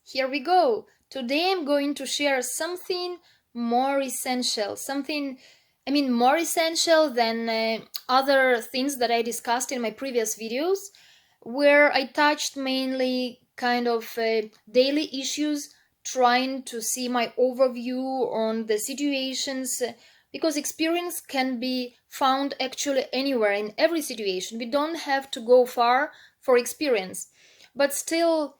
Here we go. Today I'm going to share something more essential, more essential than other things that I discussed in my previous videos, where I touched mainly kind of daily issues, trying to see my overview on the situations, because experience can be found actually anywhere in every situation. We don't have to go far for experience, but still,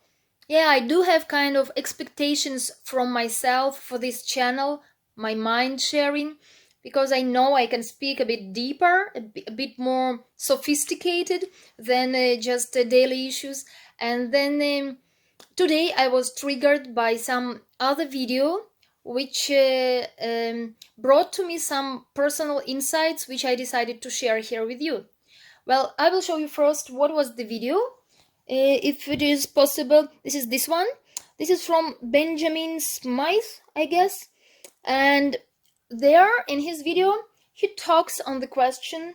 yeah, I do have kind of expectations from myself for this channel, my mind sharing, because I know I can speak a bit deeper, a bit more sophisticated than just daily issues. And then today I was triggered by some other video which brought to me some personal insights which I decided to share here with you. Well, I will show you first what was the video. If it is possible, this is this one. This is from Benjamin Smythe, I guess. And there in his video, he talks on the question,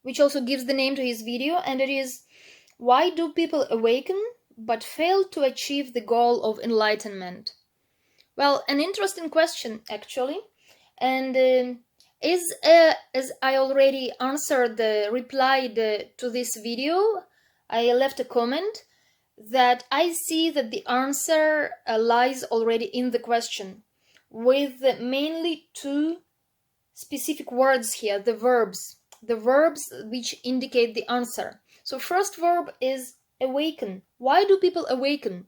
which also gives the name to his video, and it is, why do people awaken but fail to achieve the goal of enlightenment? Well, an interesting question, actually. And as I already answered, replied to this video, I left a comment that I see that the answer lies already in the question, with mainly two specific words here, the verbs which indicate the answer. So first verb is awaken. Why do people awaken?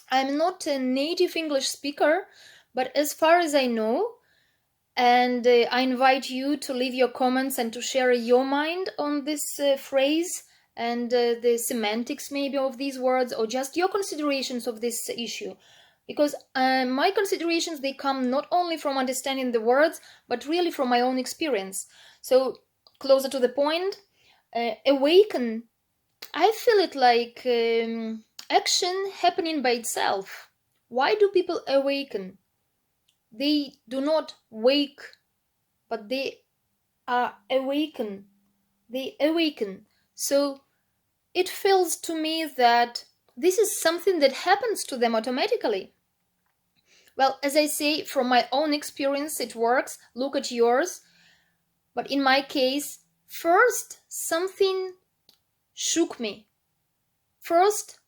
I'm not a native English speaker, but as far as I know, and I invite you to leave your comments and to share your mind on this phrase and the semantics maybe of these words, or just your considerations of this issue. Because my considerations, they come not only from understanding the words, but really from my own experience. So, closer to the point, awaken, I feel it like action happening by itself. Why do people awaken? They do not wake, but they are awaken. They awaken. So it feels to me that this is something that happens to them automatically. Well, as I say, from my own experience, it works. Look at yours. But in my case, first, something shook me. First,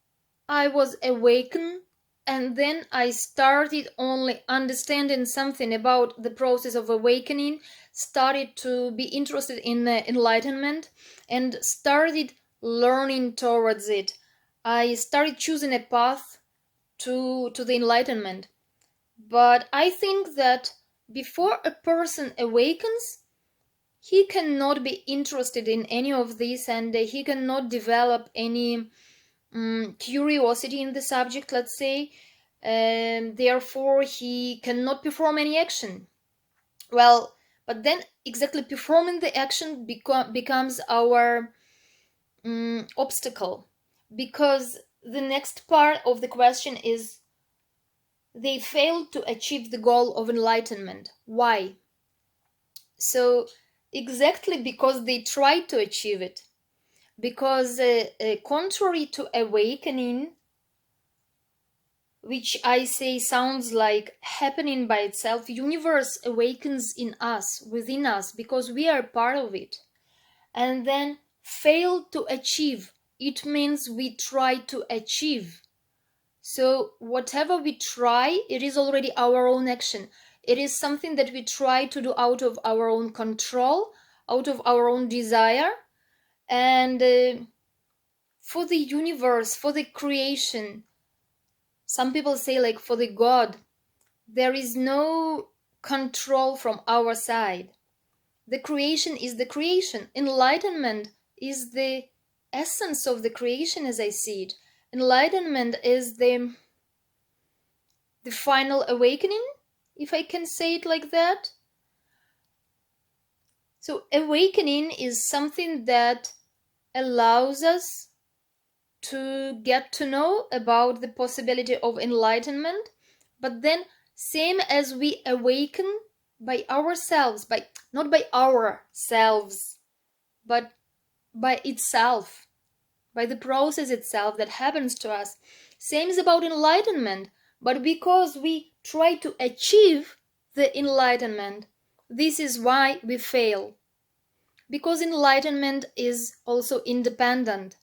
I was awakened, and then I started only understanding something about the process of awakening, started to be interested in enlightenment, and started learning towards it. I started choosing a path to the enlightenment. But I think that before a person awakens, he cannot be interested in any of this, and he cannot develop any curiosity in the subject, let's say, and therefore he cannot perform any action. Well, but then exactly performing the action becomes our obstacle, because the next part of the question is, they failed to achieve the goal of enlightenment. Why? So exactly because they tried to achieve it. Because contrary to awakening, which I say sounds like happening by itself, universe awakens in us, within us, because we are part of it. And then fail to achieve, it means we try to achieve. So whatever we try, it is already our own action. It is something that we try to do out of our own control, out of our own desire. And for the universe, for the creation, some people say, like, for the God, there is no control from our side. The creation is the creation. Enlightenment is the essence of the creation, as I see it. Enlightenment is the final awakening, if I can say it like that. So awakening is something that allows us to get to know about the possibility of enlightenment, but then same as we awaken by ourselves, not by ourselves, but by itself, by the process itself that happens to us. Same is about enlightenment, but because we try to achieve the enlightenment, this is why we fail. Because enlightenment is also independent.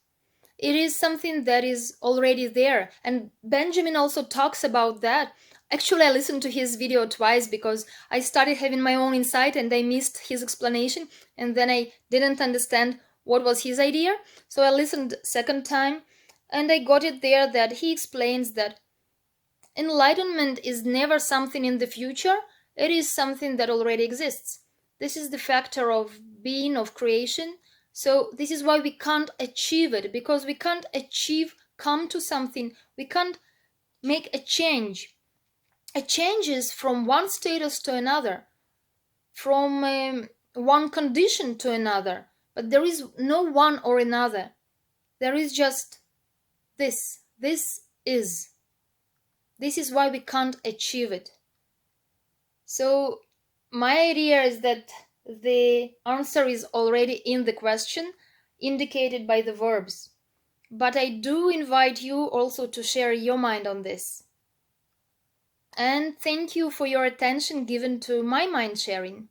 It is something that is already there. And Benjamin also talks about that. Actually, I listened to his video twice because I started having my own insight and I missed his explanation. And then I didn't understand what was his idea. So I listened second time and I got it there that he explains that enlightenment is never something in the future. It is something that already exists. This is the factor of being, of creation. So this is why we can't achieve it, because we can't come to something. We can't make a change. A change is from one status to another, from one condition to another. But there is no one or another. There is just this. This is. This is why we can't achieve it. So my idea is that the answer is already in the question, indicated by the verbs. But I do invite you also to share your mind on this. And thank you for your attention given to my mind sharing.